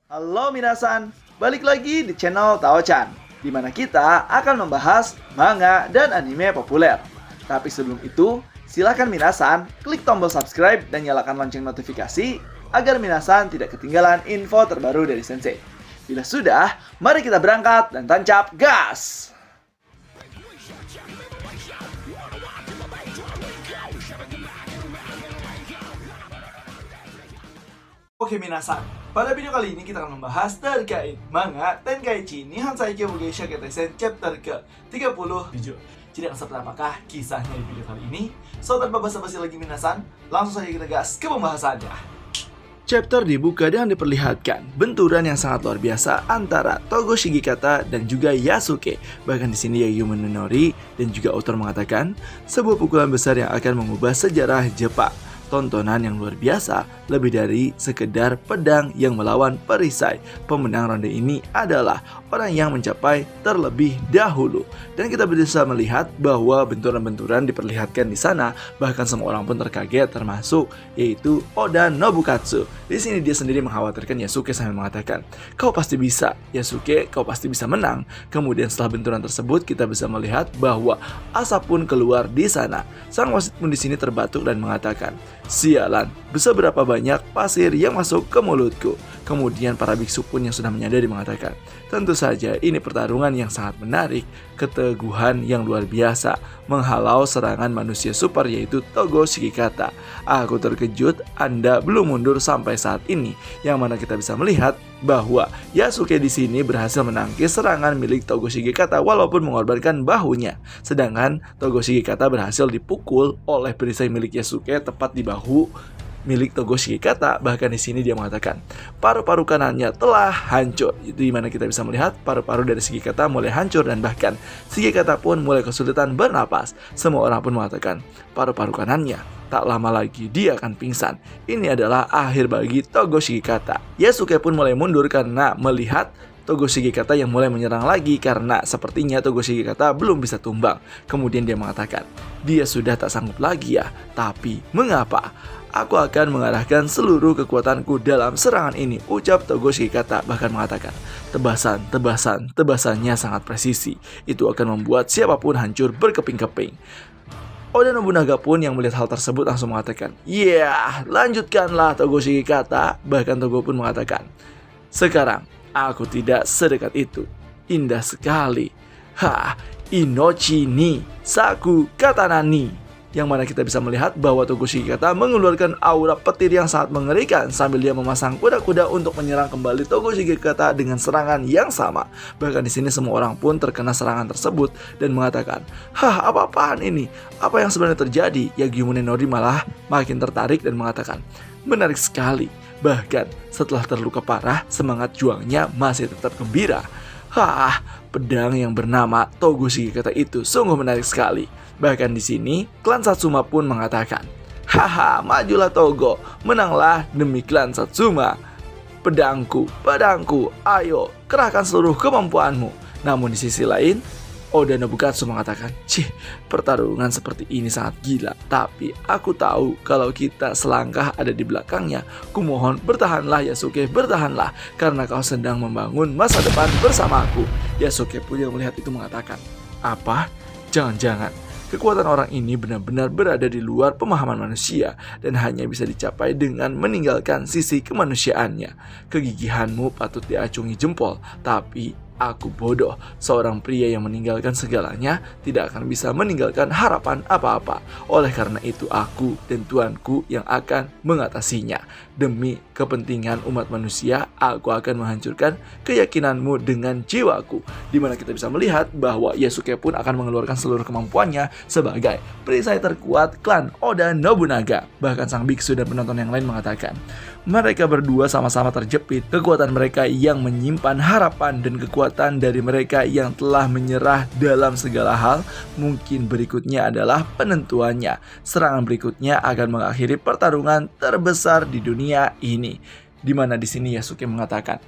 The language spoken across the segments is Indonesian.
Halo minasan, balik lagi di channel Tao-chan, di mana kita akan membahas manga dan anime populer. Tapi sebelum itu, silakan minasan klik tombol subscribe dan nyalakan lonceng notifikasi agar minasan tidak ketinggalan info terbaru dari Sensei. Bila sudah, mari kita berangkat dan tancap gas! Oke minasan, pada video kali ini kita akan membahas terkait manga Tenkaichi Nihon Saikyo Bugeisha Ketesen chapter ke-37. Jadi seperti apakah kisahnya di video kali ini? So tanpa basa-basi lagi minasan, langsung saja kita gas ke pembahasannya. Chapter dibuka dengan diperlihatkan benturan yang sangat luar biasa antara Togo Shigekata dan juga Yasuke. Bahkan di sini Yayoi Minori dan juga author mengatakan sebuah pukulan besar yang akan mengubah sejarah Jepang. Tontonan yang luar biasa, lebih dari sekedar pedang yang melawan perisai. Pemenang ronde ini adalah orang yang mencapai terlebih dahulu. Dan kita bisa melihat bahwa benturan-benturan diperlihatkan di sana. Bahkan semua orang pun terkaget, termasuk yaitu Oda Nobukatsu. Di sini dia sendiri mengkhawatirkan Yasuke sambil mengatakan, "Kau pasti bisa, Yasuke, kau pasti bisa menang." Kemudian setelah benturan tersebut kita bisa melihat bahwa asap pun keluar di sana. Sang wasit pun di sini terbatuk dan mengatakan, "Sialan, seberapa banyak pasir yang masuk ke mulutku." Kemudian para biksu pun yang sudah menyadari mengatakan, "Tentu saja ini pertarungan yang sangat menarik, keteguhan yang luar biasa, menghalau serangan manusia super yaitu Togo Shigekata. Aku terkejut Anda belum mundur sampai saat ini." Yang mana kita bisa melihat bahwa Yasuke di sini berhasil menangkis serangan milik Togo Shigekata walaupun mengorbankan bahunya. Sedangkan Togo Shigekata berhasil dipukul oleh perisai milik Yasuke tepat di bahu milik Togo Shigekata. Bahkan di sini dia mengatakan paru-paru kanannya telah hancur. Itu dimana kita bisa melihat paru-paru dari Shigekata mulai hancur dan bahkan Shigekata pun mulai kesulitan bernapas. Semua orang pun mengatakan paru-paru kanannya tak lama lagi dia akan pingsan. Ini adalah akhir bagi Togo Shigekata. Yasuke pun mulai mundur karena melihat Togo Shigekata yang mulai menyerang lagi karena sepertinya Togo Shigekata belum bisa tumbang. Kemudian dia mengatakan, "Dia sudah tak sanggup lagi ya, tapi mengapa? Aku akan mengarahkan seluruh kekuatanku dalam serangan ini," ucap Togo Shigekata. Bahkan mengatakan, tebasannya sangat presisi. Itu akan membuat siapapun hancur berkeping-keping." Oda Nobunaga pun yang melihat hal tersebut langsung mengatakan, "Ya, lanjutkanlah Togo Shigekata." Bahkan Togo pun mengatakan, "Sekarang aku tidak sedekat itu. Indah sekali. Inochi ni Saku Katana ni." Yang mana kita bisa melihat bahwa Togo Shigekata mengeluarkan aura petir yang sangat mengerikan sambil dia memasang kuda-kuda untuk menyerang kembali Togo Shigekata dengan serangan yang sama. Bahkan di sini semua orang pun terkena serangan tersebut dan mengatakan, "Apa-apaan ini? Apa yang sebenarnya terjadi?" Yayoi Minori malah makin tertarik dan mengatakan, "Menarik sekali. Bahkan setelah terluka parah, semangat juangnya masih tetap gembira. Pedang yang bernama Togo Shigekata itu sungguh menarik sekali." Bahkan di sini, klan Satsuma pun mengatakan, "Majulah Togo, menanglah demi klan Satsuma. Pedangku, ayo, kerahkan seluruh kemampuanmu." Namun di sisi lain, Oda Nobukatsu mengatakan, "Pertarungan seperti ini sangat gila, tapi aku tahu kalau kita selangkah ada di belakangnya. Kumohon bertahanlah Yasuke, bertahanlah, karena kau sedang membangun masa depan bersamaku." Yasuke pun yang melihat itu mengatakan, "Apa? Jangan-jangan kekuatan orang ini benar-benar berada di luar pemahaman manusia dan hanya bisa dicapai dengan meninggalkan sisi kemanusiaannya. Kegigihanmu patut diacungi jempol, tapi aku bodoh. Seorang pria yang meninggalkan segalanya tidak akan bisa meninggalkan harapan apa-apa. Oleh karena itu aku dan Tuanku yang akan mengatasinya. Demi kepentingan umat manusia, aku akan menghancurkan keyakinanmu dengan jiwaku." Dimana kita bisa melihat bahwa Yasuke pun akan mengeluarkan seluruh kemampuannya sebagai perisai terkuat klan Oda Nobunaga. Bahkan sang biksu dan penonton yang lain mengatakan, mereka berdua sama-sama terjepit. Kekuatan mereka yang menyimpan harapan dan kekuatan dari mereka yang telah menyerah dalam segala hal. Mungkin berikutnya adalah penentuannya. Serangan berikutnya akan mengakhiri pertarungan terbesar di dunia ini. Dimana di sini Yasuke mengatakan,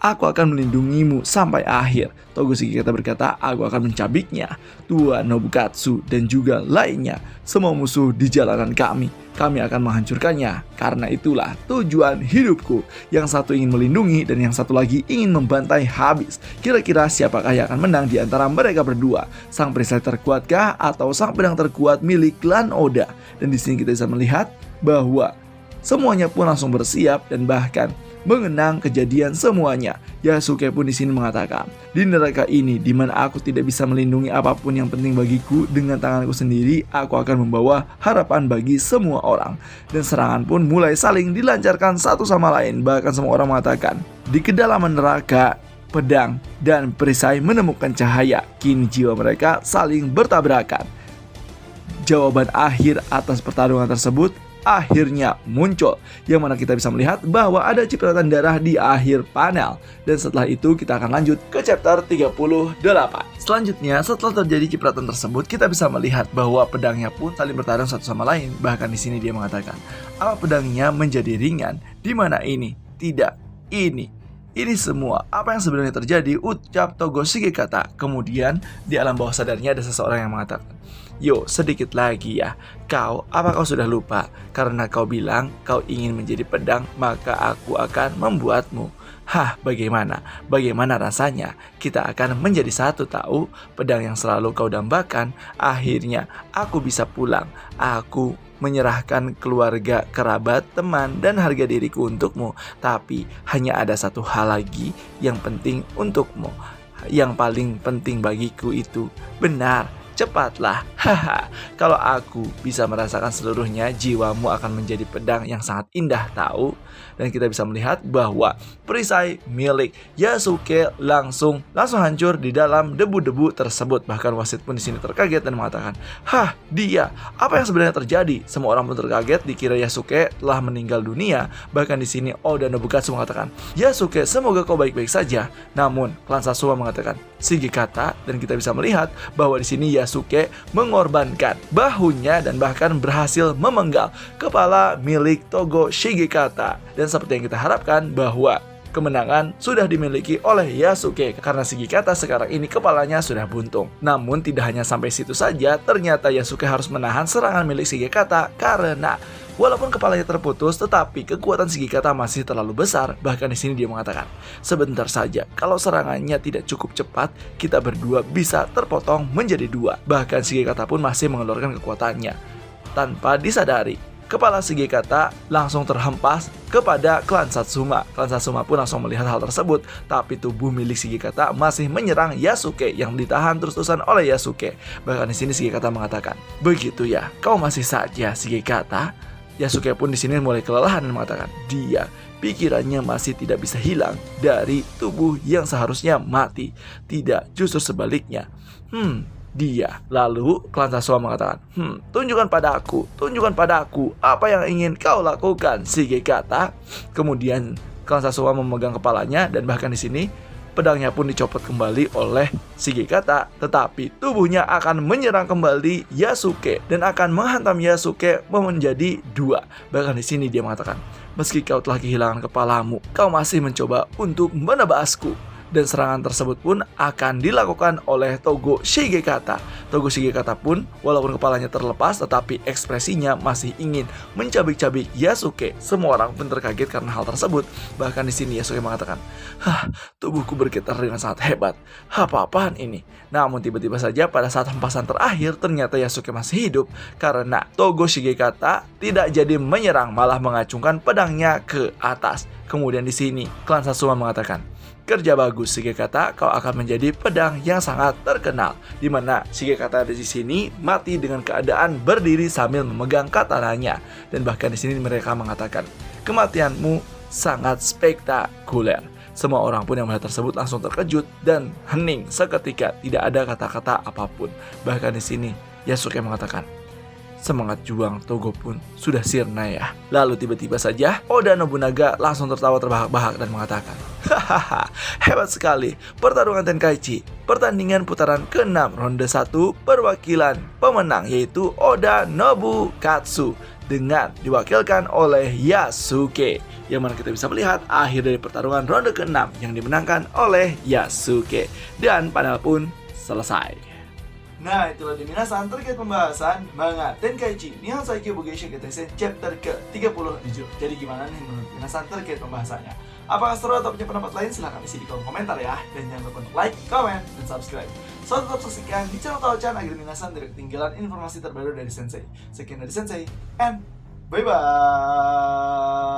Aku akan melindungimu sampai akhir. Togo Shigekata berkata, aku akan mencabiknya. Tua Nobukatsu dan juga lainnya, semua musuh di jalanan kami akan menghancurkannya. Karena itulah tujuan hidupku. Yang satu ingin melindungi dan yang satu lagi ingin membantai habis. Kira-kira siapakah yang akan menang di antara mereka berdua? Sang perisai terkuatkah atau sang pedang terkuat milik klan Oda? Dan di sini kita bisa melihat bahwa semuanya pun langsung bersiap dan bahkan mengenang kejadian semuanya. Yasuke pun di sini mengatakan, di neraka ini di mana aku tidak bisa melindungi apapun yang penting bagiku, dengan tanganku sendiri aku akan membawa harapan bagi semua orang. Dan serangan pun mulai saling dilancarkan satu sama lain. Bahkan semua orang mengatakan, di kedalaman neraka pedang dan perisai menemukan cahaya. Kini jiwa mereka saling bertabrakan. Jawaban akhir atas pertarungan tersebut akhirnya muncul, yang mana kita bisa melihat bahwa ada cipratan darah di akhir panel. Dan setelah itu kita akan lanjut ke chapter 38. Selanjutnya, setelah terjadi cipratan tersebut, kita bisa melihat bahwa pedangnya pun saling bertarung satu sama lain. Bahkan di sini dia mengatakan, apa pedangnya menjadi ringan? Di mana ini? Tidak, ini semua apa yang sebenarnya terjadi, ucap Togo Shigekata. Kemudian di alam bawah sadarnya ada seseorang yang mengatakan, yo, sedikit lagi ya. Apa kau sudah lupa? Karena kau bilang kau ingin menjadi pedang, maka aku akan membuatmu. Hah, bagaimana rasanya? Kita akan menjadi satu, tahu? Pedang yang selalu kau dambakan. Akhirnya aku bisa pulang. Aku menyerahkan keluarga, kerabat, teman, dan harga diriku untukmu. Tapi hanya ada satu hal lagi yang penting untukmu. Yang paling penting bagiku itu benar. Cepatlah, haha. Kalau aku bisa merasakan seluruhnya, jiwamu akan menjadi pedang yang sangat indah, tahu? Dan kita bisa melihat bahwa perisai milik Yasuke langsung hancur di dalam debu-debu tersebut. Bahkan wasit pun di sini terkaget dan mengatakan, hah, dia, apa yang sebenarnya terjadi? Semua orang pun terkaget, dikira Yasuke telah meninggal dunia. Bahkan di sini Oda Nobukatsu mengatakan, Yasuke, semoga kau baik-baik saja. Namun klan Sasuwa mengatakan, Shigekata, dan kita bisa melihat bahwa di sini Yasuke mengorbankan bahunya dan bahkan berhasil memenggal kepala milik Togo Shigekata. Dan seperti yang kita harapkan bahwa kemenangan sudah dimiliki oleh Yasuke karena Shigekata sekarang ini kepalanya sudah buntung. Namun tidak hanya sampai situ saja, ternyata Yasuke harus menahan serangan milik Shigekata karena walaupun kepalanya terputus, tetapi kekuatan Shigekata masih terlalu besar. Bahkan di sini dia mengatakan, sebentar saja, kalau serangannya tidak cukup cepat, kita berdua bisa terpotong menjadi dua. Bahkan Shigekata pun masih mengeluarkan kekuatannya. Tanpa disadari, kepala Shigekata langsung terhempas kepada klan Satsuma. Klan Satsuma pun langsung melihat hal tersebut, tapi tubuh milik Shigekata masih menyerang Yasuke yang ditahan terus-terusan oleh Yasuke. Bahkan di sini Shigekata mengatakan, begitu ya, kau masih saja Shigekata. Yasuke pun di sini mulai kelelahan dan mengatakan, dia pikirannya masih tidak bisa hilang dari tubuh yang seharusnya mati. Tidak, justru sebaliknya. Dia. Lalu klan Sasuwa mengatakan, tunjukkan padaku apa yang ingin kau lakukan, Shigekata. Kemudian klan Sasuwa memegang kepalanya dan bahkan di sini pedangnya pun dicopot kembali oleh Shigekata, tetapi tubuhnya akan menyerang kembali Yasuke dan akan menghantam Yasuke menjadi dua. Bahkan di sini dia mengatakan, meski kau telah kehilangan kepalamu, kau masih mencoba untuk menebasku. Dan serangan tersebut pun akan dilakukan oleh Togo Shigekata. Togo Shigekata pun walaupun kepalanya terlepas, tetapi ekspresinya masih ingin mencabik-cabik Yasuke. Semua orang pun terkaget karena hal tersebut. Bahkan di sini Yasuke mengatakan, tubuhku bergetar dengan sangat hebat. Apa-apaan ini? Namun tiba-tiba saja pada saat hempasan terakhir, ternyata Yasuke masih hidup karena Togo Shigekata tidak jadi menyerang, malah mengacungkan pedangnya ke atas. Kemudian di sini klan Sasuwa mengatakan, kerja bagus Shigekata, kau akan menjadi pedang yang sangat terkenal. Di mana Shigekata di sini mati dengan keadaan berdiri sambil memegang katananya. Dan bahkan di sini mereka mengatakan, kematianmu sangat spektakuler. Semua orang pun yang melihat tersebut langsung terkejut dan hening seketika, tidak ada kata-kata apapun. Bahkan di sini Yasuke mengatakan, semangat juang Togo pun sudah sirna ya. Lalu tiba-tiba saja Oda Nobunaga langsung tertawa terbahak-bahak dan mengatakan, hahaha, hebat sekali pertarungan Tenkaichi. Pertandingan putaran ke-6 ronde 1, perwakilan pemenang yaitu Oda Nobukatsu. dengan diwakilkan oleh Yasuke. Yang mana kita bisa melihat akhir dari pertarungan ronde ke-6 yang dimenangkan oleh Yasuke. Dan panel pun selesai. Nah, itulah di minasan terkait pembahasan manga Tenkaichi Nihon Saikyo Bugeisha Ketesen chapter ke-37. Jadi gimana nih menurut minasan terkait pembahasannya? Apakah seru atau punya pendapat lain? Silahkan isi di kolom komentar ya. Dan jangan lupa untuk like, comment, dan subscribe. So, tetap saksikan di channel Tao-chan agar minasan tidak ketinggalan informasi terbaru dari Sensei. Sekian dari Sensei, and bye-bye!